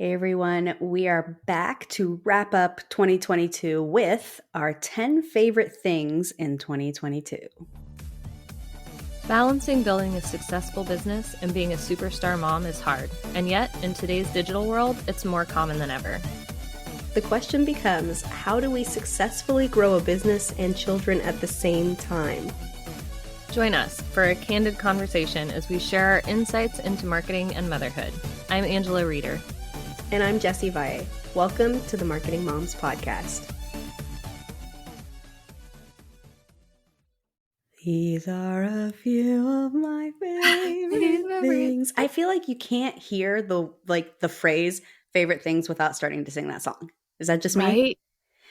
Hey everyone, we are back to wrap up 2022 with our 10 favorite things in 2022. Balancing building a successful business and being a superstar mom is hard, and yet, in today's digital world, it's more common than ever. The question becomes, how do we successfully grow a business and children at the same time? Join us for a candid conversation as we share our insights into marketing and motherhood. I'm Angela Reeder. And I'm Jessie Valle. Welcome to the Marketing Moms Podcast. These are a few of my favorite things. I feel like you can't hear the phrase favorite things without starting to sing that song. Is that just me? Right?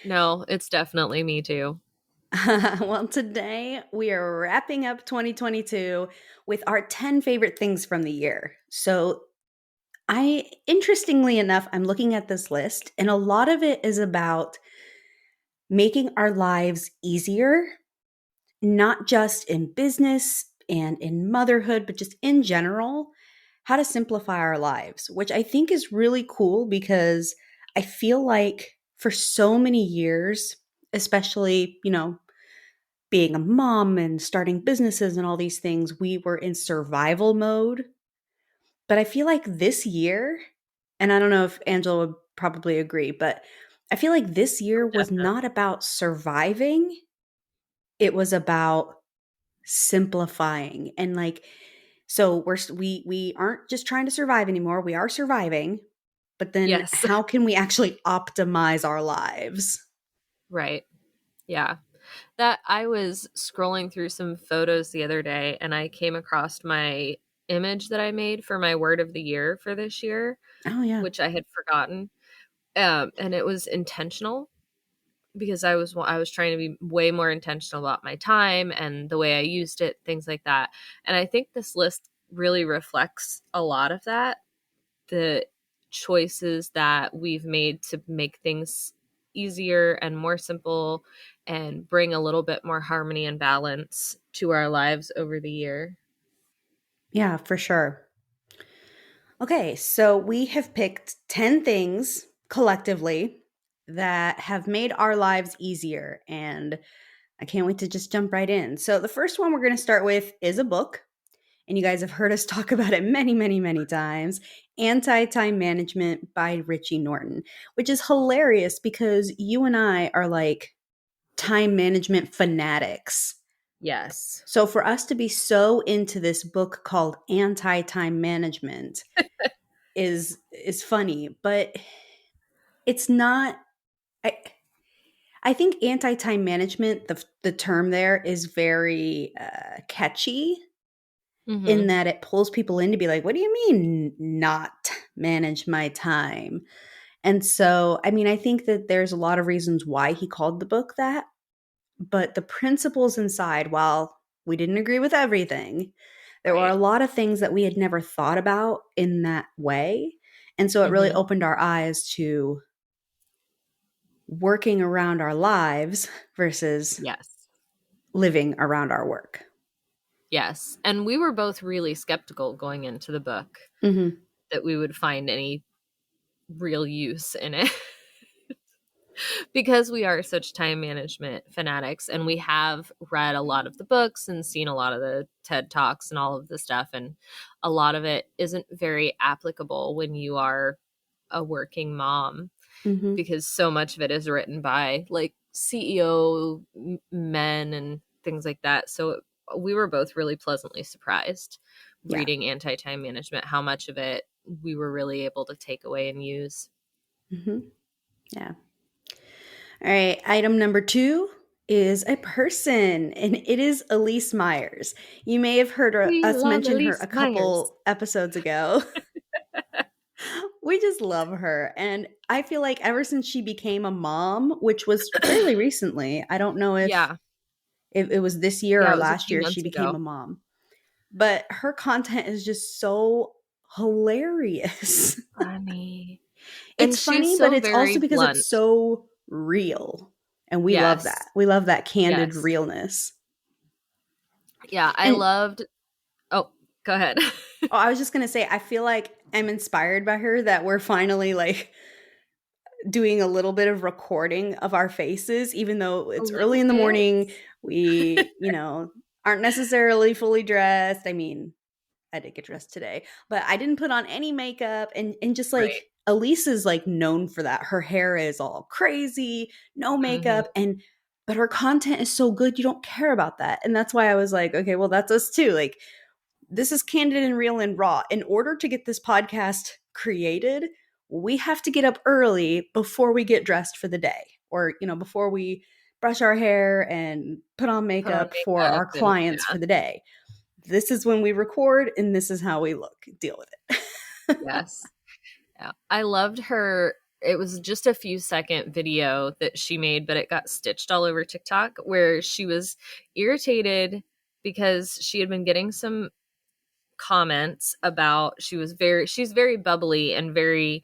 No, it's definitely me too. Well, today we are wrapping up 2022 with our 10 favorite things from the year. So interestingly enough, I'm looking at this list, and a lot of it is about making our lives easier, not just in business and in motherhood, but just in general, how to simplify our lives, which I think is really cool because I feel like for so many years, especially, being a mom and starting businesses and all these things, we were in survival mode. But I feel like this year, and I don't know if Angela would probably agree, but I feel like this year was not about surviving. It was about simplifying. And so we aren't just trying to survive anymore. We are surviving, but then Yes. how can we actually optimize our lives? Right. Yeah. That I was scrolling through some photos the other day and I came across my image that I made for my word of the year for this year. Oh, yeah. Which I had forgotten. And it was intentional because I was trying to be way more intentional about my time and the way I used it, things like that. And I think this list really reflects a lot of that, the choices that we've made to make things easier and more simple and bring a little bit more harmony and balance to our lives over the year. Yeah, for sure. Okay, so we have picked 10 things collectively that have made our lives easier, and I can't wait to just jump right in. So the first one we're going to start with is a book, and you guys have heard us talk about it many, many, many times, Anti-Time Management by Richie Norton, which is hilarious because you and I are like time management fanatics. Yes. So for us to be so into this book called Anti-Time Management is funny, but it's not. I think anti-time management, the term there is very catchy in that it pulls people in to be like, what do you mean not manage my time? And so, I mean, I think that there's a lot of reasons why he called the book that, but the principles inside, while we didn't agree with everything, there were a lot of things that we had never thought about in that way. And so it really opened our eyes to working around our lives versus living around our work. Yes. And we were both really skeptical going into the book that we would find any real use in it because we are such time management fanatics and we have read a lot of the books and seen a lot of the TED Talks and all of the stuff. And a lot of it isn't very applicable when you are a working mom because so much of it is written by like CEO men and things like that. So we were both really pleasantly surprised reading Anti-Time Management, how much of it we were really able to take away and use. Yeah. All right. Item number 2 is a person, and it is Elise Myers. You may have heard us mention her a couple episodes ago. We just love her. And I feel like ever since she became a mom, which was fairly recently, I don't know if it was this year or last year she became a mom. But her content is just so hilarious. Funny. It's funny, but it's also because it's so real. And we love that. We love that candid realness. Yeah, I loved... Oh, go ahead. I was just going to say, I feel like am inspired by her that we're finally like doing a little bit of recording of our faces, even though A it's early little in the bit. morning. We, aren't necessarily fully dressed. I mean, I did get dressed today, but I didn't put on any makeup, and just Right. like Elise is like known for that. Her hair is all crazy, no Mhm. makeup, but her content is so good you don't care about that. And that's why I was like, okay, well that's us too. Like this is candid and real and raw. In order to get this podcast created, we have to get up early before we get dressed for the day, or before we brush our hair and put on Put on makeup for makeup our and clients yeah. for the day. This is when we record and this is how we look. Deal with it. Yes. Yeah. I loved her. It was just a few second video that she made, but it got stitched all over TikTok where she was irritated because she had been getting some comments about she's very bubbly and very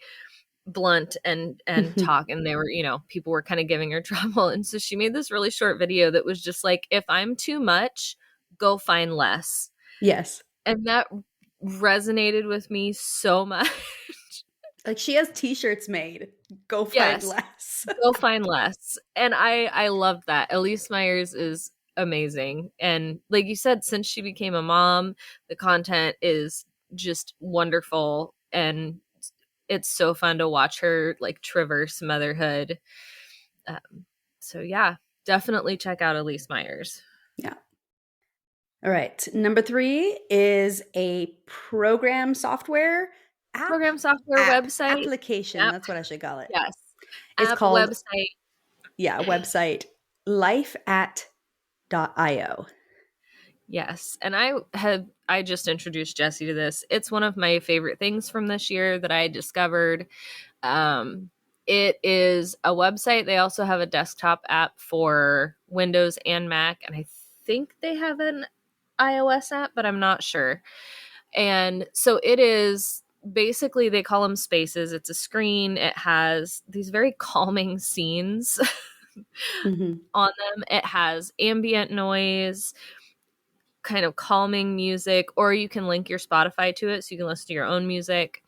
blunt and talk, and they were, people were kind of giving her trouble, and so she made this really short video that was just like, if I'm too much, go find less. Yes. And that resonated with me so much. Like she has t-shirts made. Go find Yes, less. go find less. And I love that. Elise Myers is amazing. And like you said, since she became a mom, the content is just wonderful, and it's so fun to watch her like traverse motherhood. So yeah, definitely check out Elise Myers. Yeah. All right. Number 3 is a program software app Program software app website. application. App. That's what I should call it. Yes. It's App called, website. yeah, website lifeat.io. Yes. And I just introduced Jessie to this. It's one of my favorite things from this year that I discovered. It is a website. They also have a desktop app for Windows and Mac, and I think they have an iOS app, but I'm not sure. And so it is basically, they call them spaces. It's a screen. It has these very calming scenes Mm-hmm. on them. It has ambient noise, kind of calming music, or you can link your Spotify to it so you can listen to your own music.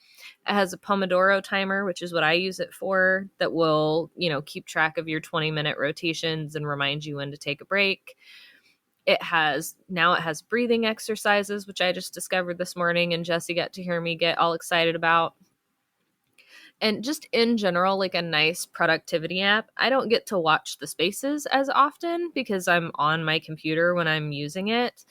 It has a Pomodoro timer, which is what I use it for, that will, keep track of your 20-minute rotations and remind you when to take a break. It has breathing exercises, which I just discovered this morning, and Jessie got to hear me get all excited about. And just in general, like a nice productivity app. I don't get to watch the spaces as often because I'm on my computer when I'm using it.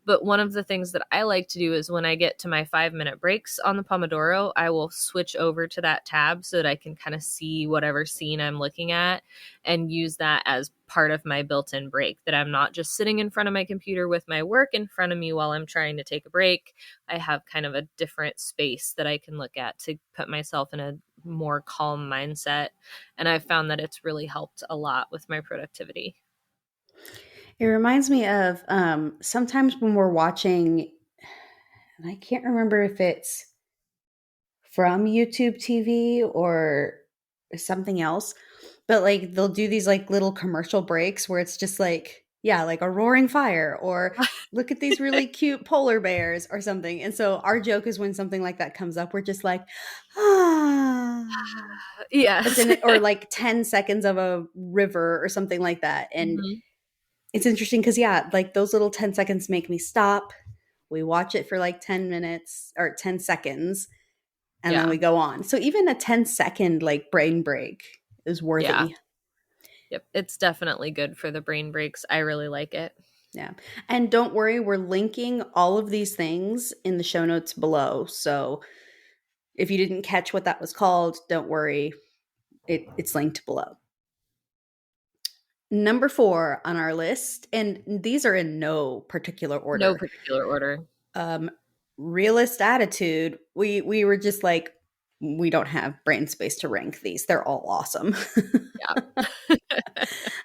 But one of the things that I like to do is when I get to my 5-minute breaks on the Pomodoro, I will switch over to that tab so that I can kind of see whatever scene I'm looking at and use that as part of my built-in break, that I'm not just sitting in front of my computer with my work in front of me while I'm trying to take a break. I have kind of a different space that I can look at to put myself in a more calm mindset. And I've found that it's really helped a lot with my productivity. It reminds me of sometimes when we're watching, and I can't remember if it's from YouTube TV or something else, but like they'll do these like little commercial breaks where it's just like, yeah, like a roaring fire, or look at these really cute polar bears or something. And so our joke is when something like that comes up, we're just like, ah. But Yes. then, or like 10 seconds of a river or something like that. And Mhm. it's interesting because, yeah, like those little 10 seconds make me stop. We watch it for like 10 minutes or 10 seconds and then Yeah. we go on. So even a 10-second like brain break is Yeah. worthy. Yep. It's definitely good for the brain breaks. I really like it. Yeah. And don't worry, we're linking all of these things in the show notes below. So if you didn't catch what that was called, don't worry. It's linked below. Number 4 on our list, and these are in no particular No order. particular order. Um, realist attitude. We were just like, we don't have brain space to rank these. They're all awesome. Yeah.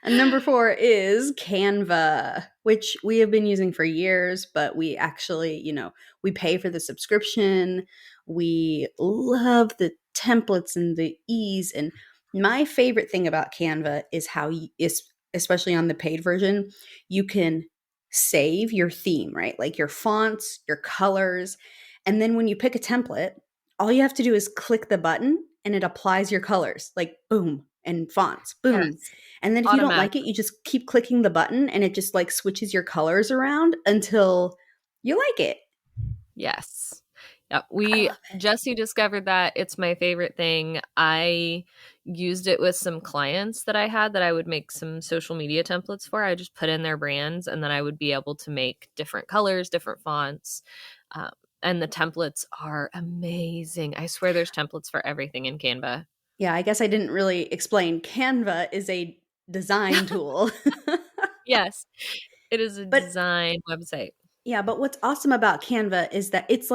And number 4 is Canva, which we have been using for years, but we actually, we pay for the subscription. We love the templates and the ease. And my favorite thing about Canva is how especially on the paid version, you can save your theme, right? Like your fonts, your colors. And then when you pick a template, all you have to do is click the button and it applies your colors, like boom, and fonts, boom. Yes. And then if you don't like it, Automatically. you just keep clicking the button and it just like switches your colors around until you like it. Yes. Yeah, I we love it. Jesse discovered that. It's my favorite thing. I used it with some clients that I had that I would make some social media templates for. I just put in their brands and then I would be able to make different colors, different fonts. Um, and the templates are amazing. I swear there's templates for everything in Canva. Yeah, I guess I didn't really explain. Canva is a design tool. Yes, it is a But design website. yeah, but what's awesome about Canva is that it's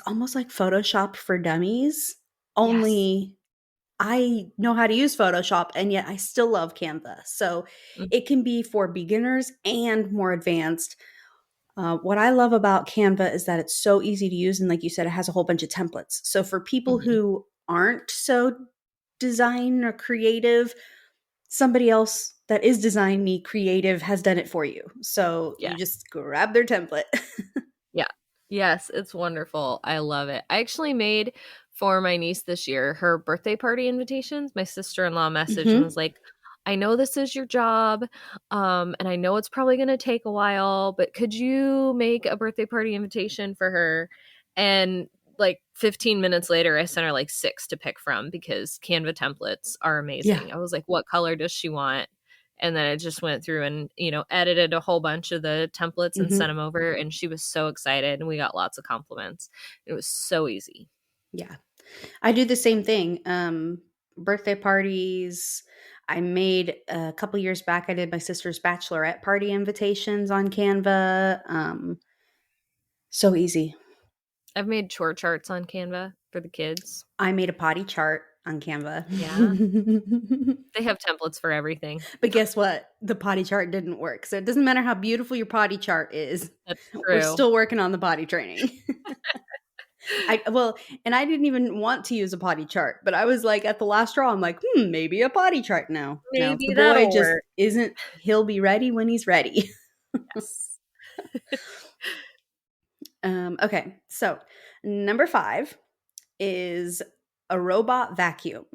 almost like Photoshop for dummies, Yes. only I know how to use Photoshop and yet I still love Canva. So Mm, it can be for beginners and more advanced. What I love about Canva is that it's so easy to use. And like you said, it has a whole bunch of templates. So for people mhm. who aren't so design or creative, somebody else that is designy creative has done it for you. So Yeah. you just grab their template. Yeah. Yes, it's wonderful. I love it. I actually made for my niece this year her birthday party invitations. My sister-in-law messaged and was Hmm. like, "I know this is your job, and I know it's probably going to take a while, but could you make a birthday party invitation for her?" And like 15 minutes later, I sent her like six to pick from because Canva templates are Yeah. amazing. I was like, "What color does she want?" And then I just went through and, edited a whole bunch of the templates and sent Hmm. them over. And she was so excited. And we got lots of compliments. It was so easy. Yeah. I do the same thing. Birthday parties. I made a couple years back, I did my sister's bachelorette party invitations on Canva. So easy. I've made chore charts on Canva for the kids. I made a potty chart on Canva. Yeah. They have templates for everything. But guess what? The potty chart didn't work. So it doesn't matter how beautiful your potty chart is. That's We're true. still working on the potty training. And I didn't even want to use a potty chart, but I was like at the last straw, I'm like, maybe a potty chart now. Now the Maybe boy that'll just work. isn't, he'll be ready when he's ready. Yes. Okay, so number 5 is a robot vacuum.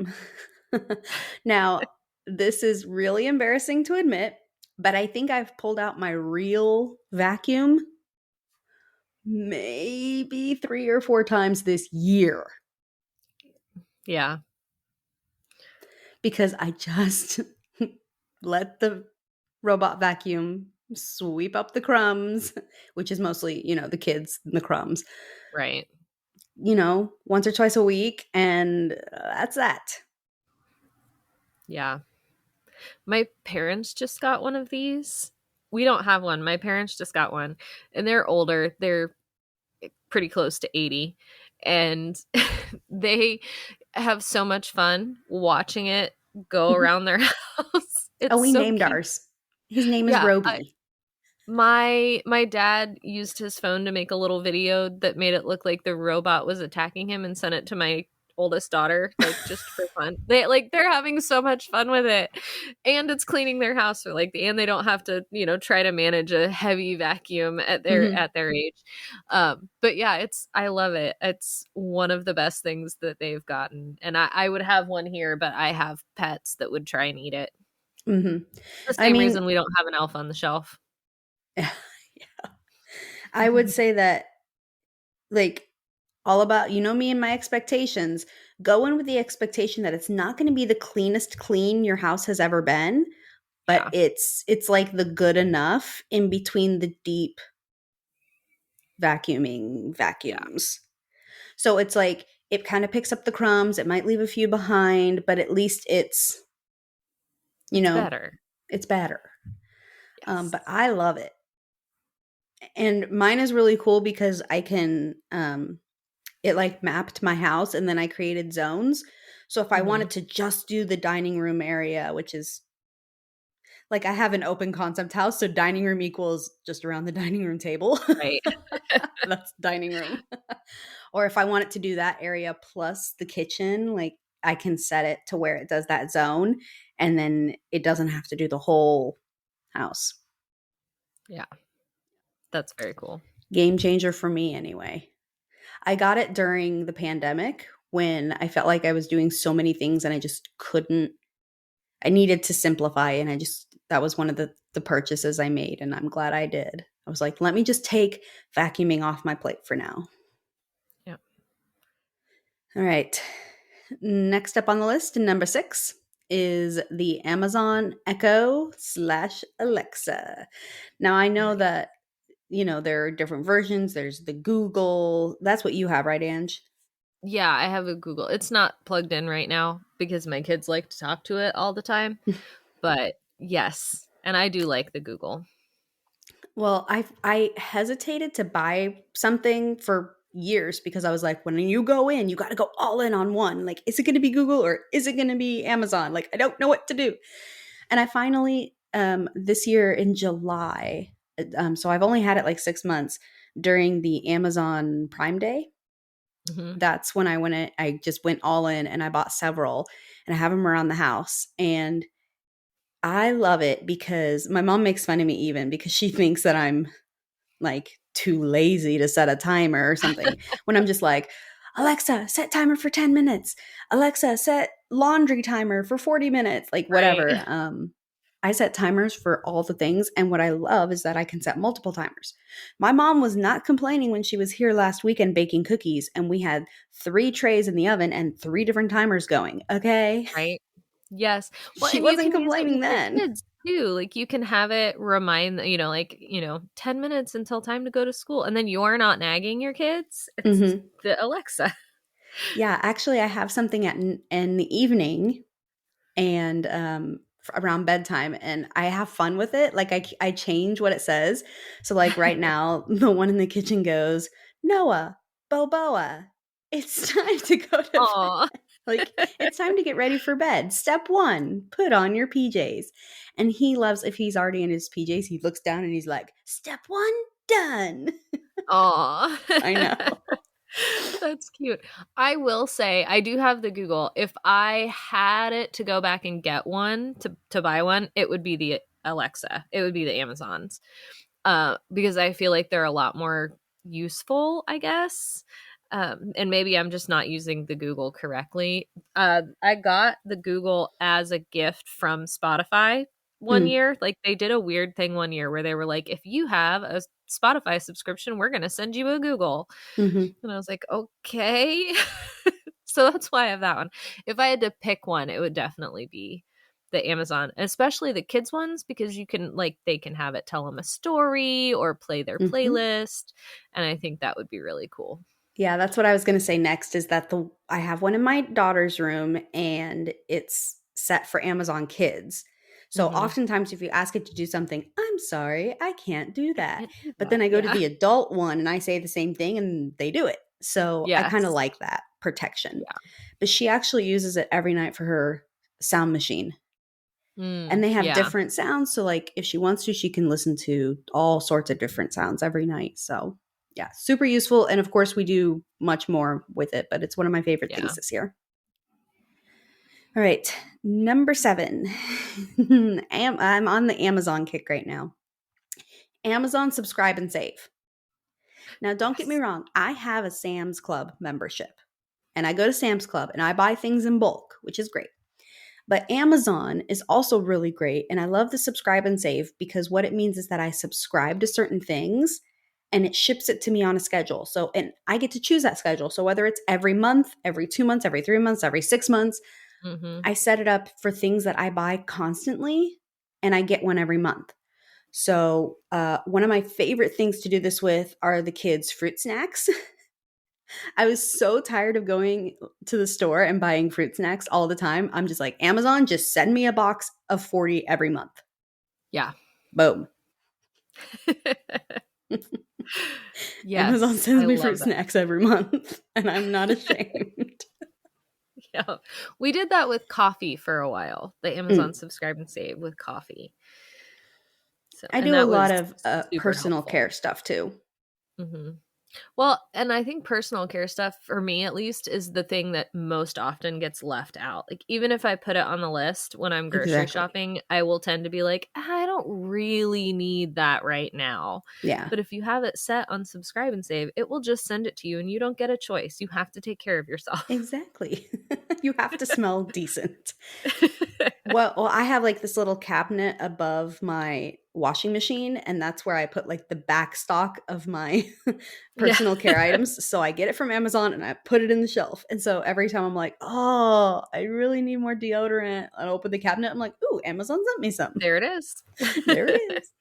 Now, this is really embarrassing to admit, but I think I've pulled out my real vacuum maybe 3 or 4 times this year Yeah. because I just let the robot vacuum sweep up the crumbs, which is mostly, the kids and the crumbs, Right. once or twice a week. And that's that. Yeah. My parents just got one of these. We don't have one. My parents just got one. And they're older. They're pretty close to 80. And they have so much fun watching it go around their house. Oh, It's we so named cute. ours. His name is Yeah, Roby. my dad used his phone to make a little video that made it look like the robot was attacking him and sent it to my oldest daughter, like just for fun. They're having so much fun with it. And it's cleaning their house for and they don't have to, try to manage a heavy vacuum at their Mhm. at their age. But yeah, I love it. It's one of the best things that they've gotten. And I would have one here, but I have pets that would try and eat it. Mhm. The I same mean, reason we don't have an elf on the shelf. yeah, I would say that, like, all about, me and my expectations. Go in with the expectation that it's not going to be the cleanest clean your house has ever been, but Yeah. it's like the good enough in between the deep vacuuming Yeah. vacuums. So it's like it kind of picks up the crumbs. It might leave a few behind, but at least you It's know, better. it's better. Yes. But I love it. And mine is really cool because I can it like mapped my house and then I created zones. So if I Mhm. wanted to just do the dining room area, which is like I have an open concept house, so dining room equals just around the dining room table. Right. That's dining room. Or if I want it to do that area plus the kitchen, like I can set it to where it does that zone and then it doesn't have to do the whole house. Yeah. That's very cool. Game changer for me anyway. I got it during the pandemic when I felt like I was doing so many things and I just couldn't. I needed to simplify, and that was one of the purchases I made, and I'm glad I did. I was like, let me just take vacuuming off my plate for now. Yeah. All right. Next up on the list, number 6 is the Amazon Echo / Alexa. Now I know Right. that there are different versions. There's the Google. That's what you have, right, Ange? Yeah, I have a Google. It's not plugged in right now because my kids like to talk to it all the time. But yes, and I do like the Google. Well, I hesitated to buy something for years because I was like, when you go in, you got to go all in on one. Like, is it going to be Google or is it going to be Amazon? Like, I don't know what to do. And I finally, this year in July, so I've only had it like 6 months during the Amazon Prime Day. Mm-hmm. That's when I just went all in and I bought several and I have them around the house. And I love it because my mom makes fun of me even because she thinks that I'm like too lazy to set a timer or something when I'm just like, Alexa, set timer for 10 minutes. Alexa, set laundry timer for 40 minutes, like Right. whatever. I set timers for all the things. And what I love is that I can set multiple timers. My mom was not complaining when she was here last weekend baking cookies, and we had 3 trays in the oven and 3 different timers going. Okay. Right. Yes. Well, She and you wasn't can use it complaining with your then. kids too. Like you can have it remind, 10 minutes until time to go to school. And then you're not nagging your kids. It's Hmm. the Alexa. Yeah. Actually, I have something in the evening and around bedtime, and I have fun with it. Like I change what it says. So like right now the one in the kitchen goes, Noah, Boboa, it's time to go to bed. Aw. Like, it's time to get ready for bed. Step 1, put on your PJs. And he loves, if he's already in his PJs, he looks down and he's like, step 1 done. Aw. I know. That's cute. I will say I do have the Google. If I had it to go back and get one to buy one, it would be the Alexa. It would be the Amazons. Because I feel like they're a lot more useful, I guess. And maybe I'm just not using the Google correctly. I got the Google as a gift from Spotify one Mm, year. Like they did a weird thing one year where they were like, if you have a Spotify subscription, we're going to send you a Google. mhm. And I was like, okay. So that's why I have that one. If I had to pick one, it would definitely be the Amazon, especially the kids ones, because you can they can have it tell them a story or play their Mhm. playlist. And I think that would be really cool. Yeah, that's what I was going to say next is that I have one in my daughter's room and it's set for Amazon Kids. So Mm-hmm. oftentimes if you ask it to do something, I'm sorry, I can't do I that. can't do But that. then I go to Yeah. the adult one and I say the same thing and they do it. So I kind of Yes. like that protection. Yeah. But she actually uses it every night for her sound machine. And they have Yeah. different sounds. So like if she wants to, she can listen to all sorts of different sounds every night. So yeah, super useful. And of course we do much more with it, but it's one of my favorite Yeah. things this year. All right. Number 7. I'm on the Amazon kick right now. Amazon Subscribe and Save. Now, don't get me Yes. wrong. I have a Sam's Club membership and I go to Sam's Club and I buy things in bulk, which is great. But Amazon is also really great. And I love the subscribe and save because what it means is that I subscribe to certain things and it ships it to me on a schedule. So, and I get to choose that schedule. So, whether it's every month, every 2 months, every 3 months, every 6 months, Mm-hmm. I set it up for things that I buy constantly and I get one every month. So, one of my favorite things to do this with are the kids' fruit snacks. I was so tired of going to the store and buying fruit snacks all the time. I'm just like, Amazon, just send me a box of 40 every month. Yeah. Boom. Amazon Yes. sends I me love fruit that. snacks every month, and I'm not ashamed. Yeah. We did that with coffee for a while. The Mm. Amazon subscribe and save with coffee. So, I and do a that lot was of super personal helpful. care stuff too. Mm-hmm. Well, and I think personal care stuff, for me at least, is the thing that most often gets left out. Like, even if I put it on the list when I'm grocery Exactly. shopping, I will tend to be like, I don't really need that right now. Yeah, But if you have it set on subscribe and save, it will just send it to you and you don't get a choice. You have to take care of yourself. exactly. You have to smell decent. Well, I have like this little cabinet above my washing machine, and that's where I put like the back stock of my Yeah. personal care items. So I get it from Amazon and I put it in the shelf. And so every time I'm like, oh, I really need more deodorant, I open the cabinet. I'm like, ooh, Amazon sent me some. There it is. There it is.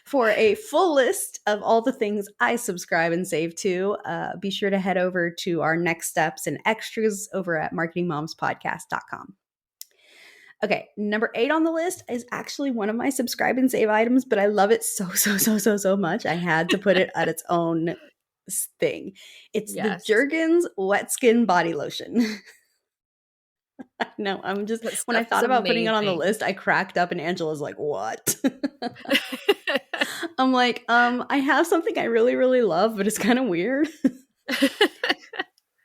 For a full list of all the things I subscribe and save to, be sure to head over to our next steps and extras over at marketingmomspodcast.com. Okay, number 8 on the list is actually one of my subscribe and save items, but I love it so much. I had to put it at its own thing. It's the Yes. Jergens Wet Skin Body Lotion. No, I'm just, That when I stuff is thought about putting it on the amazing. list, I cracked up and Angela's like, what? I'm like, I have something I really love, but it's kind of weird.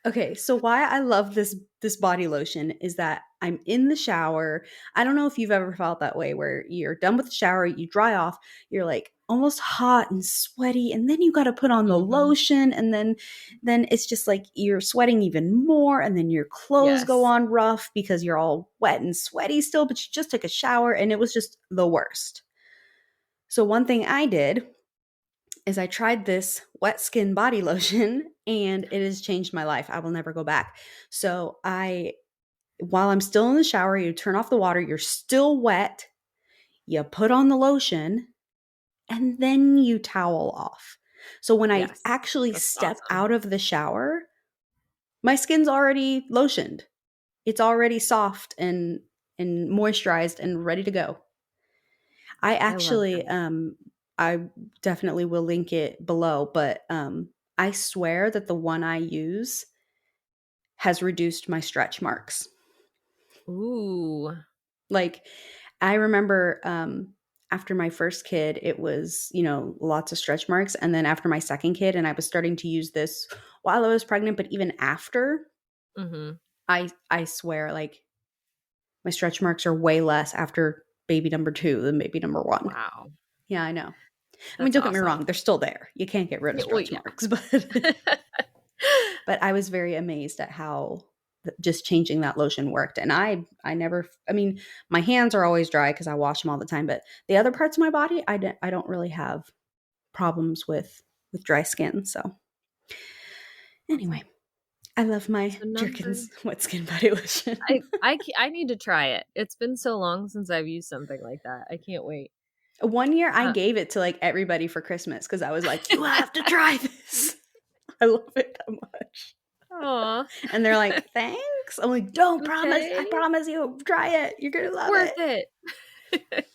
Okay, so why I love this body lotion is that I'm in the shower. I don't know if you've ever felt that way where you're done with the shower, you dry off, you're like almost hot and sweaty, and then you got to put on the Mhm. lotion, and then it's just like you're sweating even more, and then your clothes go Yes. on rough because you're all wet and sweaty still, but you just took a shower and it was just the worst. So one thing I did is I tried this wet skin body lotion and it has changed my life. I will never go back. So while I'm still in the shower, you turn off the water, you're still wet, you put on the lotion, and then you towel off. So when I Yes. actually That's step awesome. out of the shower, my skin's already lotioned. It's already soft and moisturized and ready to go. I I love actually, that. I definitely will link it below, but I swear that the one I use has reduced my stretch marks. Ooh. Like, I remember after my first kid, it was, lots of stretch marks. And then after my second kid, and I was starting to use this while I was pregnant, but even after, Mhm. I swear, like, my stretch marks are way less after baby number 2 than baby number 1. Wow. Yeah, I know. I mean, That's don't get me wrong, awesome. they're still there. You can't get rid of Yeah, well, stretch yeah. marks, but I was very amazed at how just changing that lotion worked. And I never, I mean, my hands are always dry because I wash them all the time, but the other parts of my body, I don't really have problems with dry skin. So anyway, Awesome. I love my So number Jerkins wet skin body lotion. I need to try it. It's been so long since I've used something like that. I can't wait. One year I Uh, gave it to like everybody for Christmas because I was like, you have to try this. I love it that much. Aw. And they're like, thanks. I'm like, don't promise. I Okay. promise you, try it. You're going to love Worth it. it.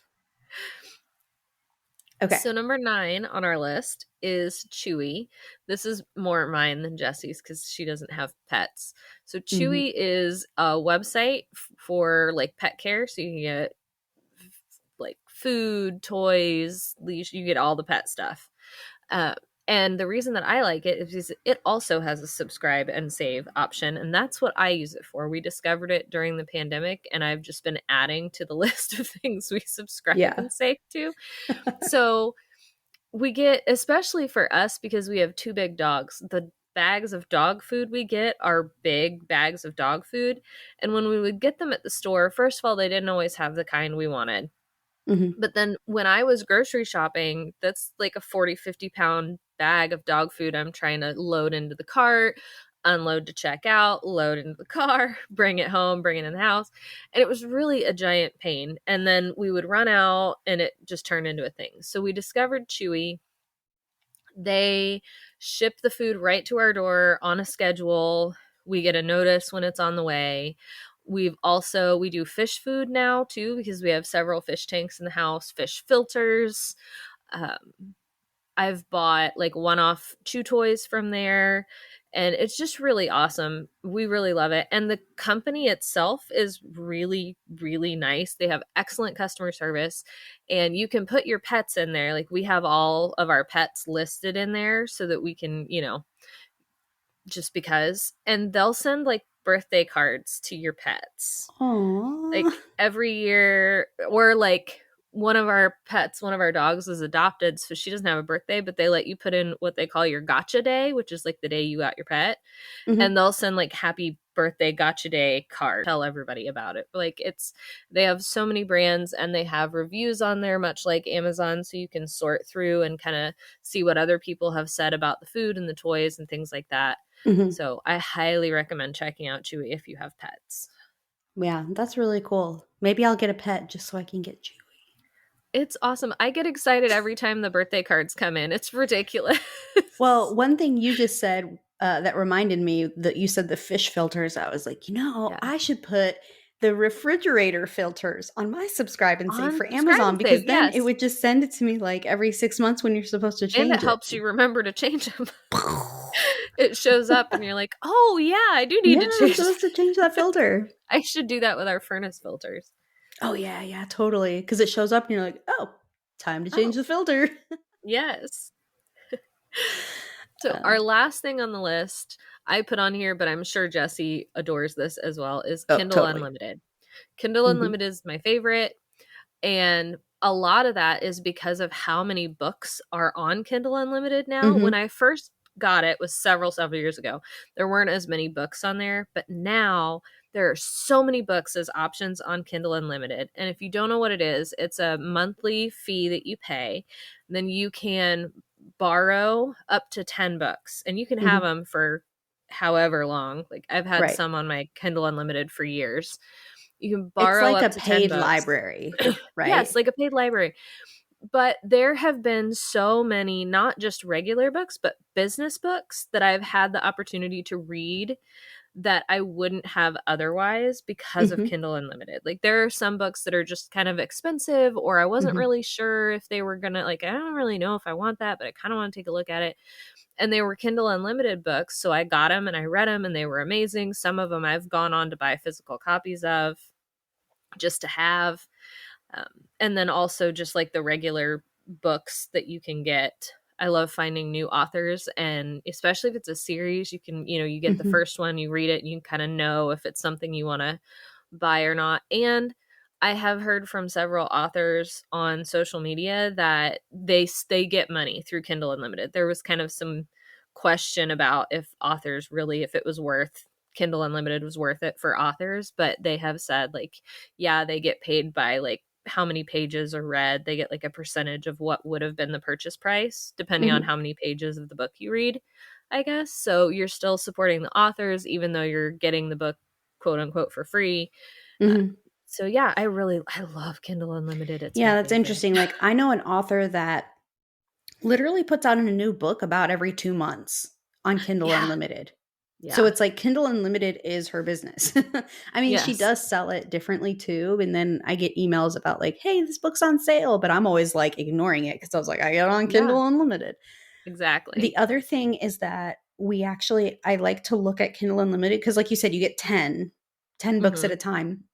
Okay. So number 9 on our list is Chewy. This is more mine than Jesse's because she doesn't have pets. So Hmm. Chewy is a website for like pet care. So you can get like food, toys, leash. You get all the pet stuff. Uh, and the reason that I like it is because it also has a subscribe and save option. And that's what I use it for. We discovered it during the pandemic, and I've just been adding to the list of things we subscribe Yeah. and save to. So we get, especially for us, because we have 2 big dogs, the bags of dog food we get are big bags of dog food. And when we would get them at the store, first of all, they didn't always have the kind we wanted. Hmm. But then when I was grocery shopping, that's like a 40, 50 pound bag of dog food I'm trying to load into the cart, unload to check out, load into the car, bring it home, bring it in the house. And it was really a giant pain. And then we would run out and it just turned into a thing. So we discovered Chewy. They ship the food right to our door on a schedule. We get a notice when it's on the way. We do fish food now too because we have several fish tanks in the house, fish filters. Um, I've bought like one-off chew toys from there, And it's just really awesome. We really love it. And the company itself is really, really nice. They have excellent customer service, and you can put your pets in there. Like, we have all of our pets listed in there so that we can, just because. And they'll send like birthday cards to your pets Aww. like every year. Or like, one of our pets, one of our dogs is adopted, so she doesn't have a birthday, but they let you put in what they call your gotcha day, which is like the day you got your pet. Mhm. And they'll send like happy birthday gotcha day card, tell everybody about it. Like, they have so many brands, and they have reviews on there, much like Amazon, so you can sort through and kind of see what other people have said about the food and the toys and things like that. Mhm. So I highly recommend checking out Chewy if you have pets. Yeah, that's really cool. Maybe I'll get a pet just so I can get Chewy. It's awesome. I get excited every time the birthday cards come in. It's ridiculous. Well, one thing you just said that reminded me that you said the fish filters. I was like, Yeah. I should put the refrigerator filters on my subscribe and save On for subscribe Amazon, and save, because then it yes. would just send it to me like every 6 months when you're supposed to And it change it. helps you remember to change them. It shows up and you're like, oh yeah, I do need Yeah, to I'm change supposed to that. change that filter. I should do that with our furnace filters. Oh yeah, totally. Because it shows up and you're like, oh, time to change Oh, the filter. yes. So Uh, our last thing on the list I put on here, but I'm sure Jessie adores this as well, is oh, Kindle totally. Unlimited. Kindle Hmm. Unlimited is my favorite. And a lot of that is because of how many books are on Kindle Unlimited now. When Hmm. I first got it was several years ago, there weren't as many books on there, but now there are so many books as options on Kindle Unlimited. And if you don't know what it is, it's a monthly fee that you pay. Then you can borrow up to 10 books, and you can have Hmm. them for however long. Like, I've had Right. some on my Kindle Unlimited for years. You can It's borrow like a up to 10 paid books. library, Yes, right? like a paid library. But there have been so many, not just regular books, but business books that I've had the opportunity to read that I wouldn't have otherwise because of Hmm. Kindle Unlimited. Like, there are some books that are just kind of expensive, or I wasn't Hmm. really sure if they were gonna, like, I don't really know if I want that, but I kind of want to take a look at it. And they were Kindle Unlimited books, so I got them and I read them, and they were amazing. Some of them I've gone on to buy physical copies of just to have. Um, and then also just like the regular books that you can get. I love finding new authors, and especially if it's a series, you can, you get the Hmm. first one, you read it, and you kind of know if it's something you want to buy or not. And I have heard from several authors on social media that they get money through Kindle Unlimited. There was kind of some question about if authors really, if it was worth, Kindle Unlimited was worth it for authors, but they have said, like, yeah, they get paid by like how many pages are read. They get like a percentage of what would have been the purchase price, depending on Hmm. how many pages of the book you read, I guess. So you're still supporting the authors, even though you're getting the book, quote unquote, for free. Uh, Hmm. so yeah, I love Kindle Unlimited. It's Yeah, my that's favorite. interesting. Like, I know an author that literally puts out a new book about every 2 months on Kindle Yeah. Unlimited. So Yeah. it's like Kindle Unlimited is her business. I mean, she Yes. does sell it differently too. And then I get emails about like, hey, this book's on sale, but I'm always like ignoring it because I was like, I get it on Yeah. Kindle Unlimited. The Exactly. other thing is that I like to look at Kindle Unlimited because, like you said, you get ten books at Mm-hmm. a time.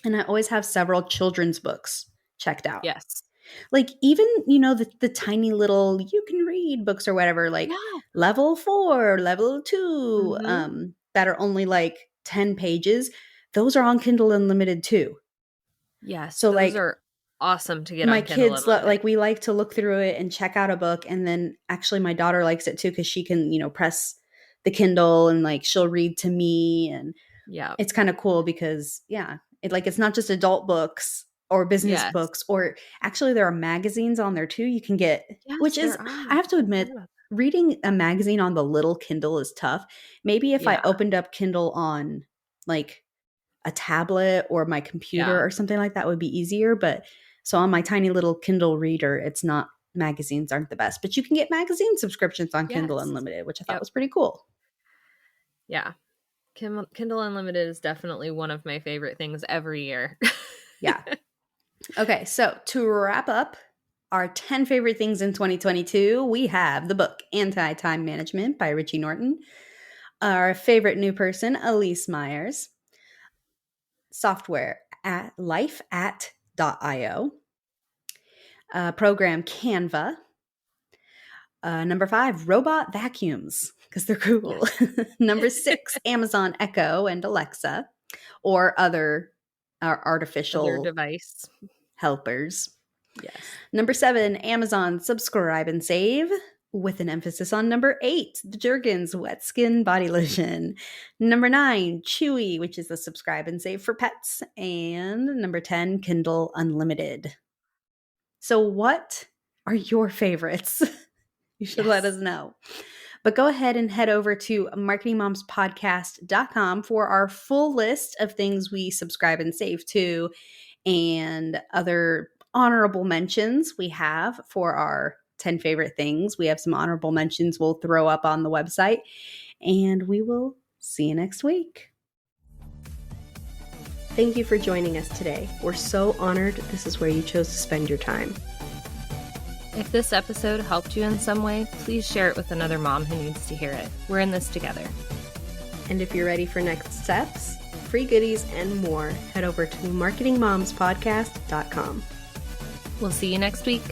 And I always have several children's books checked out. Yes. Like, even, the tiny little you can read books or whatever, like Yeah. level 4, level 2, Mm-hmm. that are only like 10 pages. Those are on Kindle Unlimited too. Yes. So Those like are awesome to get my on Kindle kids Unlimited. like we like to look through it and check out a book, and then actually my daughter likes it too because she can, press the Kindle and like she'll read to me, and Yeah. it's kind of cool because yeah, it's not just adult books or business Yes. books, or actually there are magazines on there too you can get, which Yes, is, there are. I have to I forgot admit, about reading a magazine on the little Kindle is tough. Maybe if I Yeah. opened up Kindle on like a tablet or my computer Yeah. or something like that would be easier, but so on my tiny little Kindle reader, it's not, magazines aren't the best, but you can get magazine subscriptions on Kindle Yes. Unlimited, which I thought Yep. was pretty cool. Yeah. Kindle Unlimited is definitely one of my favorite things every year. Yeah. Okay, so to wrap up, our 10 favorite things in 2022, we have the book Anti-Time Management by Richie Norton, our favorite new person, Elise Myers, software at lifeat.io, program Canva, number 5, robot vacuums, because they're cool. Yes. Number 6, Amazon Echo and Alexa, or other artificial device helpers. Yes. Number 7, Amazon Subscribe and Save, with an emphasis on number 8, the Jergens Wet Skin Body Lotion. Number 9, Chewy, which is the Subscribe and Save for pets. And number 10, Kindle Unlimited. So what are your favorites? You should let us know. But go ahead and head over to marketingmomspodcast.com for our full list of things we subscribe and save to and other honorable mentions we have for our 10 favorite things. We have some honorable mentions we'll throw up on the website, and we will see you next week. Thank you for joining us today. We're so honored this is where you chose to spend your time. If this episode helped you in some way, please share it with another mom who needs to hear it. We're in this together. And if you're ready for next steps, free goodies, and more, head over to marketingmomspodcast.com. We'll see you next week.